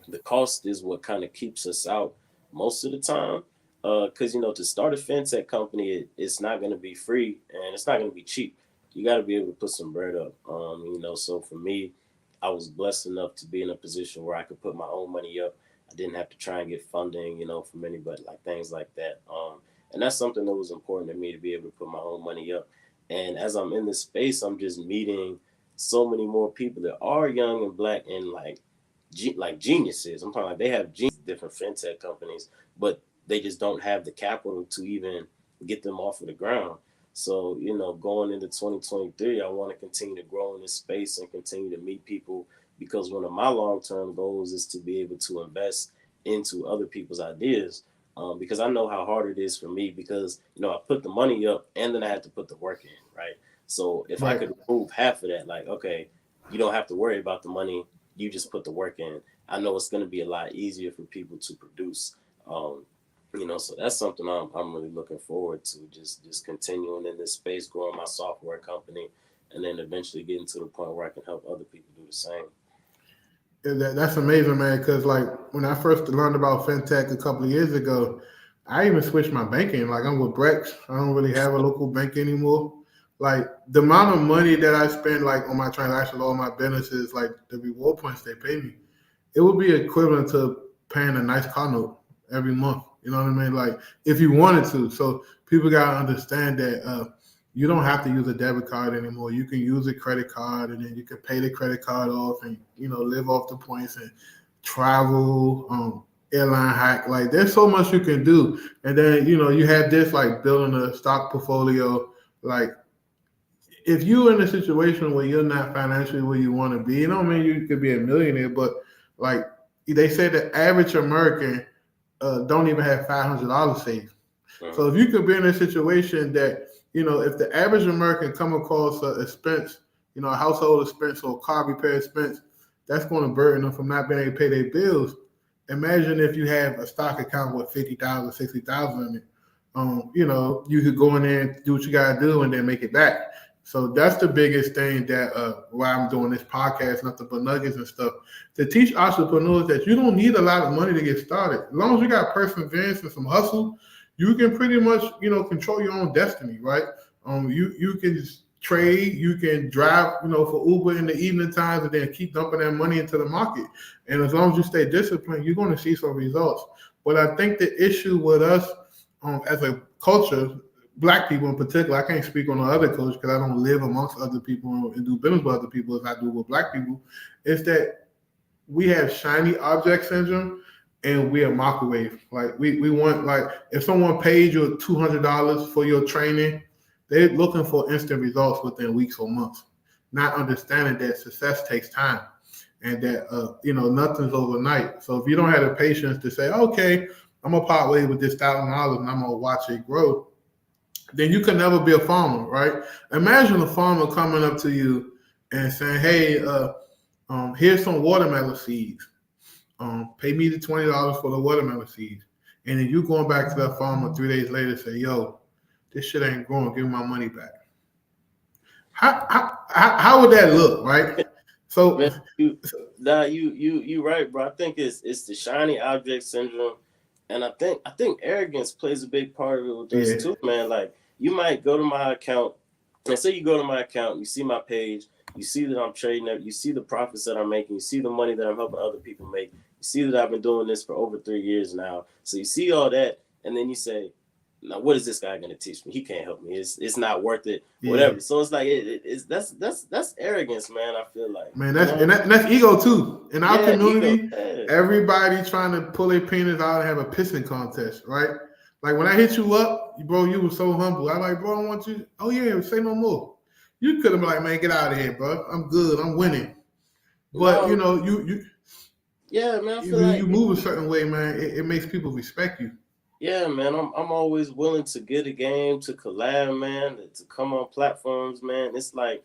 B: the cost is what kind of keeps us out most of the time. Because to start a fintech company, it's not going to be free and it's not going to be cheap. You got to be able to put some bread up. So for me, I was blessed enough to be in a position where I could put my own money up. I didn't have to try and get funding, from anybody, like things like that. And that's something that was important to me, to be able to put my own money up. And as I'm in this space, I'm just meeting so many more people that are young and black and like geniuses. I'm talking like they have different fintech companies, but they just don't have the capital to even get them off of the ground. So, going into 2023, I want to continue to grow in this space and continue to meet people, because one of my long term goals is to be able to invest into other people's ideas. because I know how hard it is for me because, I put the money up and then I had to put the work in, right? So if I
A: Right.
B: could remove half of that, like, okay, you don't have to worry about the money, you just put the work in. I know it's going to be a lot easier for people to produce. Um, so that's something I'm really looking forward to. Just continuing in this space, growing my software company, and then eventually getting to the point where I can help other people do the same.
A: That's amazing, man. Because like when I first learned about fintech a couple of years ago, I even switched my banking. Like I'm with Brex. I don't really have a local bank anymore. Like the amount of money that I spend like on my transactions, all my businesses, like the reward points they pay me, it would be equivalent to paying a nice car note every month. You know what I mean? Like if you wanted to. So people gotta understand that you don't have to use a debit card anymore. You can use a credit card, and then you can pay the credit card off, and live off the points and travel, airline hack. Like there's so much you can do, and then you have this like building a stock portfolio, like if you're in a situation where you're not financially where you want to be, you could be a millionaire, but like they say the average American don't even have $500 saved. So if you could be in a situation that, if the average American come across an expense, a household expense or car repair expense, that's going to burden them from not being able to pay their bills. Imagine if you have a stock account with 50,000, 60,000 in it. You could go in there and do what you got to do and then make it back. So that's the biggest thing that why I'm doing this podcast, nothing but nuggets and stuff, to teach entrepreneurs that you don't need a lot of money to get started. As long as you got perseverance and some hustle, you can pretty much, control your own destiny, right? You can trade, you can drive, for Uber in the evening times and then keep dumping that money into the market. And as long as you stay disciplined, you're going to see some results. But I think the issue with us as a culture, Black people in particular, I can't speak on the other cultures because I don't live amongst other people and do business with other people as I do with Black people, is that we have shiny object syndrome and we are microwave. Like we want, like if someone paid you $200 for your training, they're looking for instant results within weeks or months, not understanding that success takes time and that nothing's overnight. So if you don't have the patience to say, okay, I'm gonna part ways with this $1,000 and I'm gonna watch it grow, then you can never be a farmer, right? Imagine a farmer coming up to you and saying, hey, here's some watermelon seeds. Pay me the $20 for the watermelon seeds. And then you going back to that farmer 3 days later and say, yo, this shit ain't growing. Give me my money back. How would that look, right? So,
B: Man, you right, bro. I think it's the shiny object syndrome, and I think arrogance plays a big part of it with this too, man. Like you might go to my account, and say you go to my account, you see my page, you see that I'm trading it, you see the profits that I'm making, you see the money that I'm helping other people make, you see that I've been doing this for over 3 years now. So you see all that, and then you say, now what is this guy going to teach me? He can't help me. It's not worth it. Whatever. Yeah. So it's like it's that's arrogance, man. I feel like,
A: man, that's ego too. In our community, everybody trying to pull their penis out and have a pissing contest, right? Like when I hit you up, bro, you were so humble. I'm like, bro, I want you. Oh yeah, say no more. You could have been like, man, get out of here, bro. I'm good. I'm winning. But you
B: yeah, man. I feel
A: when
B: like
A: you move a certain way, man, it makes people respect you.
B: Yeah, man, I'm always willing to get a game, to collab, man, to come on platforms, man. It's like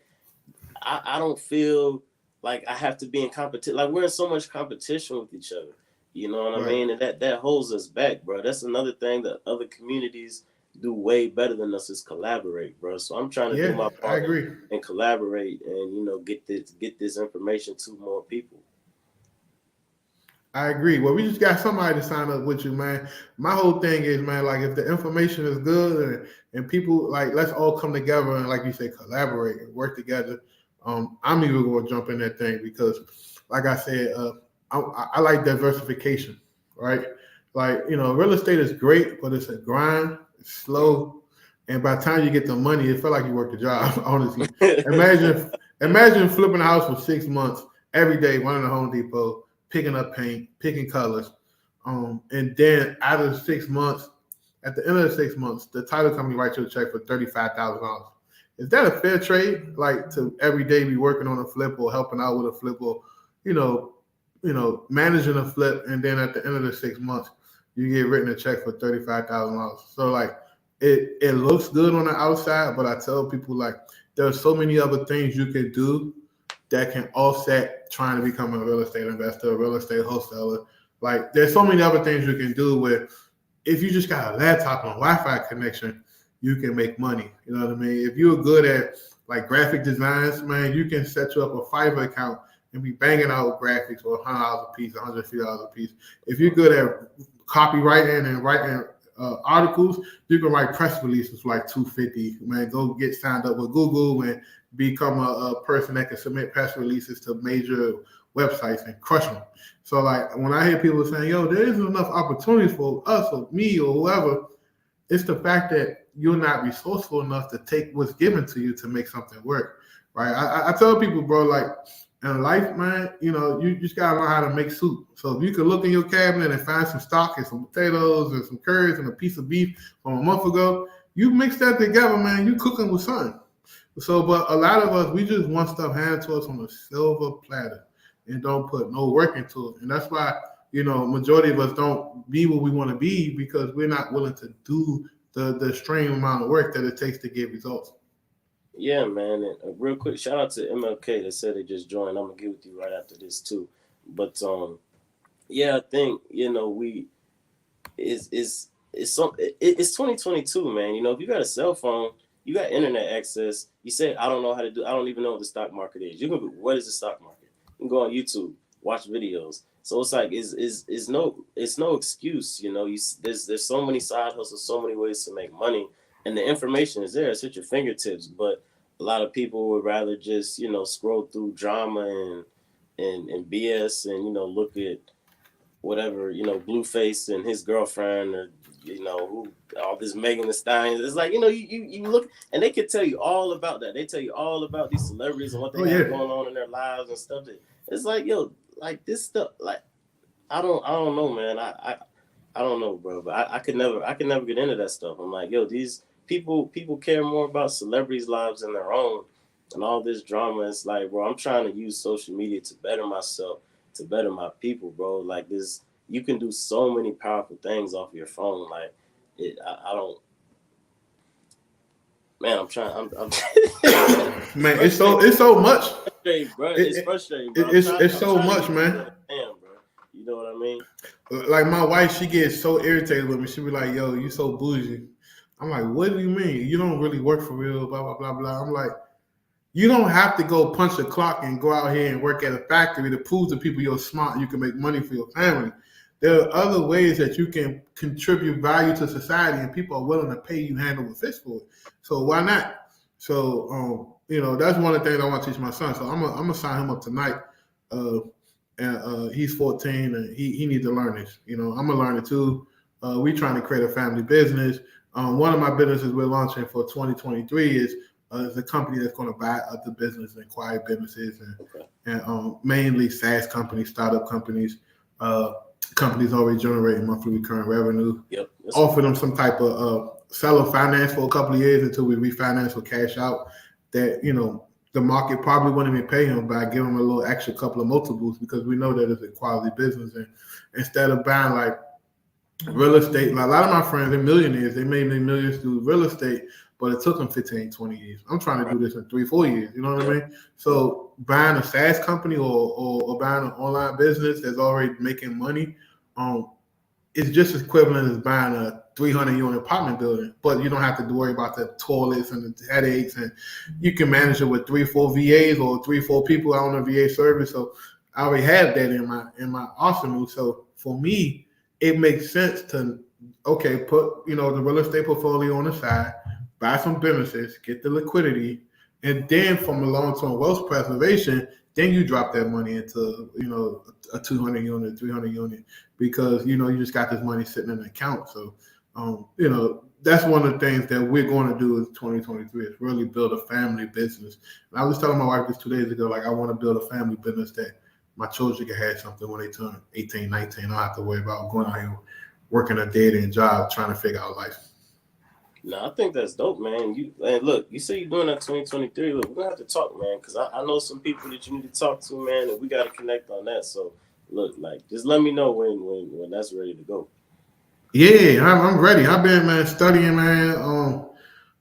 B: I don't feel like I have to be in competition. Like we're in so much competition with each other. You know what I mean? And that holds us back, bro. That's another thing that other communities do way better than us is collaborate, bro. So I'm trying to do my part and collaborate and get this information to more people.
A: I agree. Well, we just got somebody to sign up with you, man. My whole thing is, man, like if the information is good and people like, let's all come together and, like you say, collaborate and work together. I'm even going to jump in that thing because, like I said, I like diversification, right? Like real estate is great, but it's a grind. It's slow, and by the time you get the money, it felt like you worked a job. Honestly, imagine flipping a house for 6 months every day, running to Home Depot, picking up paint, picking colors, and then out of 6 months, at the end of the 6 months, the title company writes you a check for $35,000. Is that a fair trade? Like to every day be working on a flip or helping out with a flip or, managing a flip, and then at the end of the 6 months, you get written a check for $35,000. So like it looks good on the outside, but I tell people like there's so many other things you can do that can offset trying to become a real estate investor, a real estate wholesaler. Like there's so many other things you can do where if you just got a laptop and a Wi-Fi connection, you can make money. You know what I mean? If you're good at like graphic designs, man, you can set you up a Fiverr account and be banging out graphics for $100 a piece, $150 a piece. If you're good at copywriting and writing articles, you can write press releases for like $250. Man, go get signed up with Google and become a person that can submit press releases to major websites and crush them. So like when I hear people saying, yo, there isn't enough opportunities for us or me or whoever, it's the fact that you're not resourceful enough to take what's given to you to make something work, right? I tell people, bro, like in life, man, you know, you just gotta learn how to make soup. So if you can look in your cabinet and find some stock and some potatoes and some curries and a piece of beef from a month ago, you mix that together, man, you cooking with something. So, but a lot of us, we just want stuff handed to us on a silver platter and don't put no work into it. And that's why, you know, majority of us don't be what we want to be because we're not willing to do the extreme amount of work that it takes to get results.
B: Yeah, man. And real quick, shout out to MLK that said they just joined. I'm gonna get with you right after this too. But yeah, I think you know it's 2022, man. You know, if you got a cell phone, you got internet access. You say I don't know how to do. I don't even know what the stock market is. You can go, what is the stock market? You can go on YouTube, watch videos. So it's like it's no excuse. You know, there's so many side hustles, so many ways to make money, and the information is there. It's at your fingertips. But a lot of people would rather just scroll through drama and BS and look at whatever Blueface and his girlfriend or who all this Megan Thee Stallion. It's like you look and they could tell you all about that. They tell you all about these celebrities and what they have going on in their lives and stuff. It's like like this stuff. Like I don't know, man. I don't know, bro. But I could never get into that stuff. I'm like, these people care more about celebrities' lives than their own, and all this drama. It's like, bro, I'm trying to use social media to better myself, to better my people, bro. Like this, you can do so many powerful things off your phone. Like I don't. Man, I'm trying. I'm
A: man, it's so much.
B: It's frustrating, bro.
A: It's so much, man.
B: Damn, bro. You know what I mean?
A: Like my wife, she gets so irritated with me. She be like, "Yo, you so bougie." I'm like, "What do you mean? You don't really work for real?" Blah blah blah blah. I'm like, you don't have to go punch a clock and go out here and work at a factory to prove to people you're smart. You can make money for your family. There are other ways that you can contribute value to society, and people are willing to pay you hand over fist for it. So why not? So that's one of the things I want to teach my son. So I'm gonna sign him up tonight. And he's 14, and he needs to learn this. I'm gonna learn it too. We trying to create a family business. One of my businesses we're launching for 2023 is a company that's going to buy other businesses and acquire businesses and mainly SaaS companies, startup companies, companies already generating monthly recurring revenue.
B: Yep.
A: Offer them some type of seller finance for a couple of years until we refinance or cash out. That the market probably wouldn't even pay him, but I give him a little extra couple of multiples because we know that it's a quality business. And instead of buying like real estate, like a lot of my friends, they're millionaires. They made millions through real estate, but it took them 15, 20 years. I'm trying to do this in 3-4 years. You know what I mean? So buying a SaaS company or buying an online business that's already making money, it's just as equivalent as buying a 300-unit apartment building, but you don't have to worry about the toilets and the headaches, and you can manage it with 3-4 VAs or 3-4 people out on a VA service. So I already have that in my arsenal. So for me, it makes sense to put the real estate portfolio on the side, buy some businesses, get the liquidity, and then from a long-term wealth preservation, then you drop that money into a 200-unit, 300-unit, because you just got this money sitting in an account. So that's one of the things that we're going to do in 2023 is really build a family business. And I was telling my wife this 2 days ago, like I want to build a family business that my children can have something when they turn 18, 19. I don't have to worry about going out here working a dead-end job trying to figure out life.
B: No, I think that's dope, man. Look, you say you're doing that 2023. Look, we're gonna have to talk, man, because I know some people that you need to talk to, man, and we gotta connect on that. So look, like just let me know when that's ready to go.
A: Yeah, I'm ready. I've been, man, studying, man.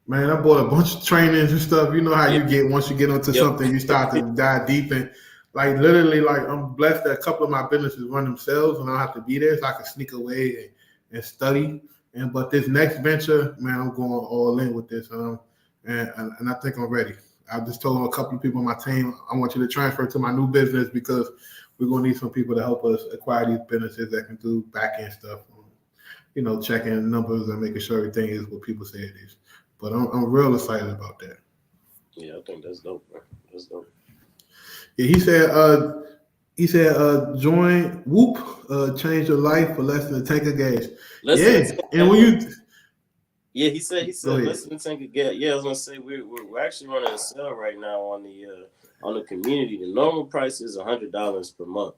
A: Man, I bought a bunch of trainings and stuff. You know how
B: Yeah.
A: you get once you get into
B: Yep.
A: something, you start to dive deep and like literally, like I'm blessed that a couple of my businesses run themselves, and I don't have to be there, so I can sneak away and study. And but this next venture, man, I'm going all in with this, and I think I'm ready. I just told a couple of people on my team, I want you to transfer to my new business because we're gonna need some people to help us acquire these businesses that can do back end stuff. Checking numbers and making sure everything is what people say it is. But I'm real excited about that.
B: Yeah, I think that's dope, bro. That's dope.
A: Yeah, he said, join Whoop, change your life for less than a tank of gas.
B: Listen,
A: Yeah, and when you
B: yeah, he
A: go
B: said
A: ahead.
B: listen to get. Yeah, I was gonna say we're actually running a sale right now on the community. The normal price is $100 per month.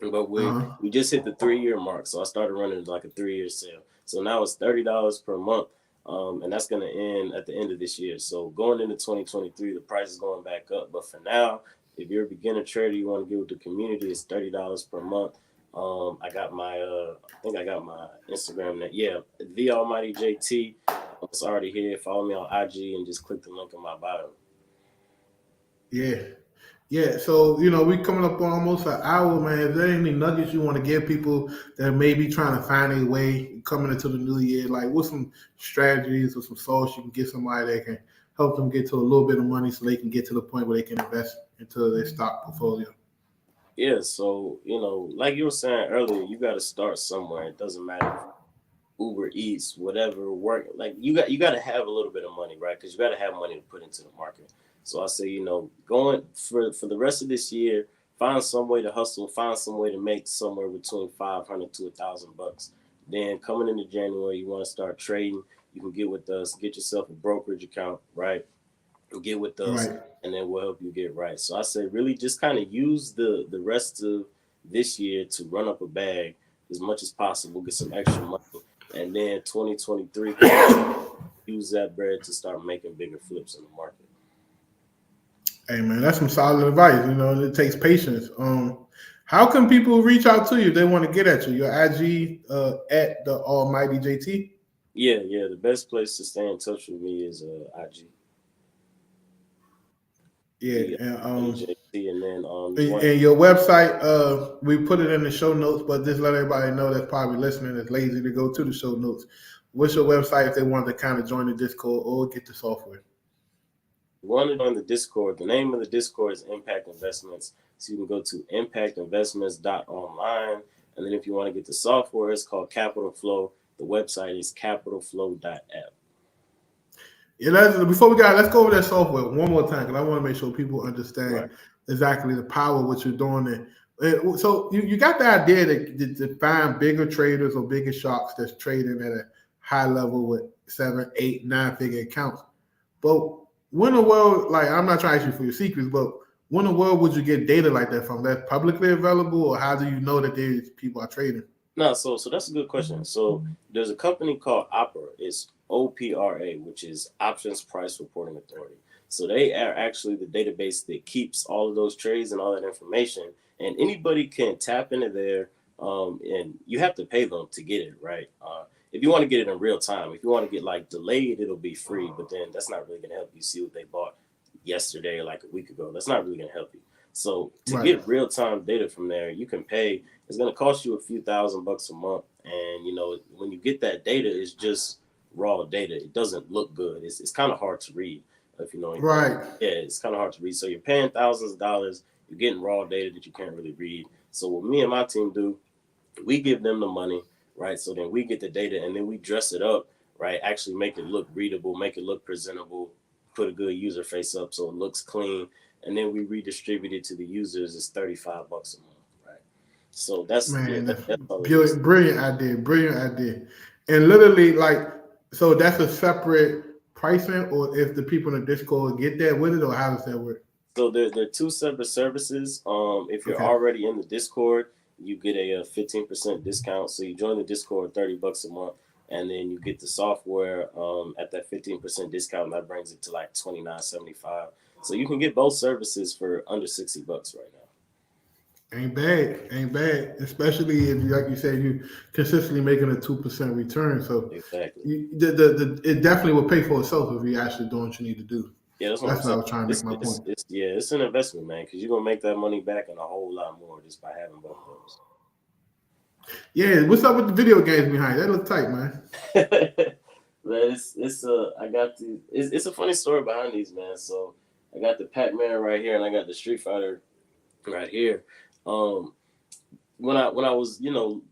B: But
A: Uh-huh.
B: we just hit the 3 year mark, so I started running like a 3 year sale. So now it's $30 per month, and that's gonna end at the end of this year. So going into 2023, the price is going back up. But for now, if you're a beginner trader, you want to get with the community, it's $30 per month. I got I think I got my Instagram that the Almighty JT. It's already here. Follow me on IG and just click the link in my bio.
A: Yeah. Yeah, so we coming up on almost an hour, man. Is there any nuggets you want to give people that may be trying to find a way coming into the new year? Like, what's some strategies or some sauce you can get somebody that can help them get to a little bit of money so they can get to the point where they can invest into their stock portfolio?
B: Yeah, so like you were saying earlier, you got to start somewhere. It doesn't matter if Uber Eats, whatever work. Like you got to have a little bit of money, right? Because you got to have money to put into the market. So I say, going for the rest of this year, find some way to hustle, find some way to make somewhere between 500 to $1,000. Then coming into January, you want to start trading. You can get with us, get yourself a brokerage account, right? Get with us,
A: Right.
B: and then we'll help you get right. So I say, really, just kind of use the rest of this year to run up a bag as much as possible, get some extra money, and then 2023 come around, use that bread to start making bigger flips in the market.
A: Hey, man, that's some solid advice. It takes patience. How can people reach out to you if they want to get at you? Your IG at the Almighty JT.
B: Yeah. The best place to stay in touch with me is IG,
A: Yeah,
B: the
A: and
B: JT, and then you want
A: and your website, we put it in the show notes, but just let everybody know that's probably listening that's lazy to go to the show notes. What's your website if they want to kind of join the Discord or get the software?
B: to join the Discord, the name of the Discord is Impact Investments. So you can go to impactinvestments.online. And then if you want to get the software, it's called Capital Flow. The website is capitalflow.app.
A: Yeah, before we got, let's go over that software one more time because I want to make sure people understand
B: Right.
A: exactly the power of what you're doing. So you got the idea to find bigger traders or bigger sharks that's trading at a high level with 7, 8, 9 figure accounts. But when the world, like, I'm not trying to ask you for your secrets, but when the world would you get data like that from? That's publicly available, or how do you know that these people are trading?
B: No, so that's a good question. So there's a company called Opera. It's OPRA, which is Options Price Reporting Authority. So they are actually the database that keeps all of those trades and all that information, and anybody can tap into there. And you have to pay them to get it, right? If you want to get it in real time, if you want to get like delayed, it'll be free. But then that's not really going to help you see what they bought yesterday or like a week ago. That's not really going to help you. So to
A: Right,
B: get real time data from there, you can pay. It's going to cost you a few $1,000s a month, and when you get that data, it's just raw data. It doesn't look good. It's kind of hard to read if you know anything.
A: right.
B: Yeah, it's kind of hard to read. So you're paying thousands of dollars. You're getting raw data that you can't really read. So what me and my team do, we give them the money, right? So then we get the data and then we dress it up, right? Actually make it look readable, make it look presentable, put a good user face up so it looks clean, and then we redistribute it to the users. It's $35 a month, right? So
A: Man,
B: that's all it is.
A: brilliant, brilliant idea. And literally, like, so that's a separate pricing, or if the people in the Discord get that with it, or how does that work?
B: So they're two separate services. If you're
A: Okay.
B: already in the Discord, you get a 15% discount. So you join the Discord, $30 a month, and then you get the software at that 15% discount, and that brings it to like 29.75. So you can get both services for under $60 right now.
A: Ain't bad. Especially if, like you said, you consistently making a 2% return. So
B: Exactly.
A: it definitely will pay for itself if you actually doing what you need to do.
B: Yeah, that's what I'm
A: That's what I
B: saying.
A: was trying to make my point.
B: It's an investment, man, because you're gonna make that money back and a whole lot more just by having both of those.
A: Yeah, what's up with the video games behind? That look tight, man.
B: Man, it's a funny story behind these, man. So I got the Pac-Man right here, and I got the Street Fighter right here. Um, when I was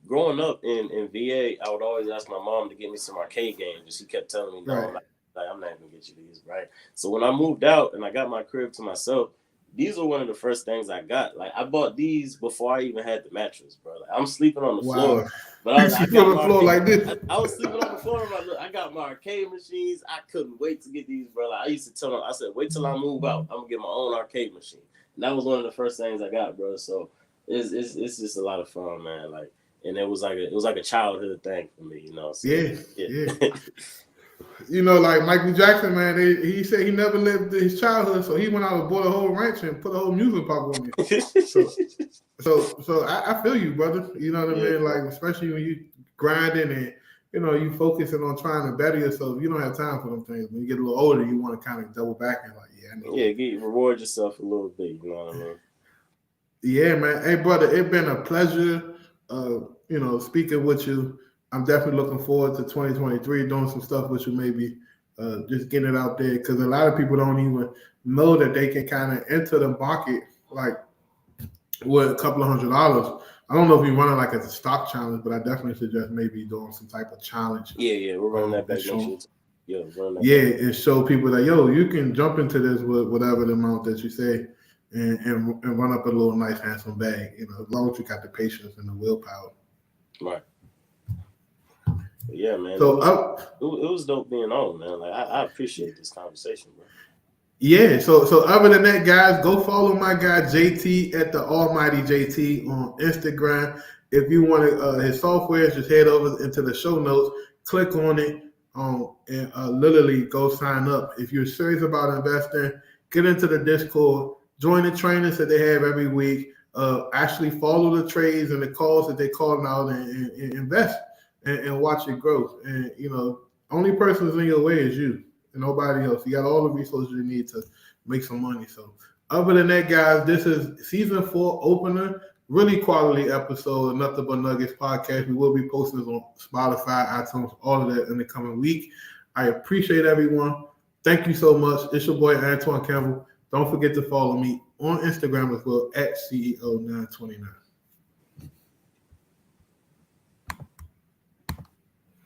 B: growing up in VA, I would always ask my mom to get me some arcade games, and she kept telling me, "No,
A: Right.
B: I'm not gonna get you these." Right. So when I moved out and I got my crib to myself, these were one of the first things I got. Like I bought these before I even had the mattress, bro. Like, I'm sleeping on the floor,
A: Wow.
B: but I was like, I
A: Sleep
B: got
A: on the
B: my
A: floor
B: arcade.
A: like this.
B: I was sleeping on the floor. I got my arcade machines. I couldn't wait to get these, bro. Like, I used to tell them, I said, wait till I move out. I'm gonna get my own arcade machine. And that was one of the first things I got, bro. So it's just a lot of fun, man. Like, and it was like a childhood thing for me, you know. So,
A: Yeah. Like Michael Jackson, man. He said he never lived his childhood, so he went out and bought a whole ranch and put a whole music pop on it. So I feel you, brother. You know what I mean? Like, especially when you grinding and you focusing on trying to better yourself. You don't have time for them things. When you get a little older, you want to kind of double back and like,
B: reward yourself a little bit. You know what I mean?
A: Yeah, man. Hey, brother, it's been a pleasure. Speaking with you. I'm definitely looking forward to 2023, doing some stuff with you, maybe just getting it out there, because a lot of people don't even know that they can kind of enter the market like with a couple of $100. I don't know if you're running like as a stock challenge, but I definitely suggest maybe doing some type of challenge.
B: Yeah, we're running that back next year.
A: And show people that you can jump into this with whatever the amount that you say, and run up a little nice handsome bag. As long as you got the patience and the willpower.
B: Right. Yeah, man.
A: So
B: it was dope being on, man. Like I appreciate this conversation, bro.
A: Yeah. So other than that, guys, go follow my guy JT at the Almighty JT on Instagram. If you want his software, just head over into the show notes, click on it, and literally go sign up. If you're serious about investing, get into the Discord, join the trainings that they have every week. Actually follow the trades and the calls that they call out and invest and watch it grow. And only person that's in your way is you and nobody else. You got all the resources you need to make some money. So other than that, guys, this is season 4 opener. Really quality episode of Nothing But Nuggets podcast. We will be posting this on Spotify, iTunes, all of that in the coming week. I appreciate everyone. Thank you so much. It's your boy Antoine Campbell. Don't forget to follow me on Instagram as well at CEO929.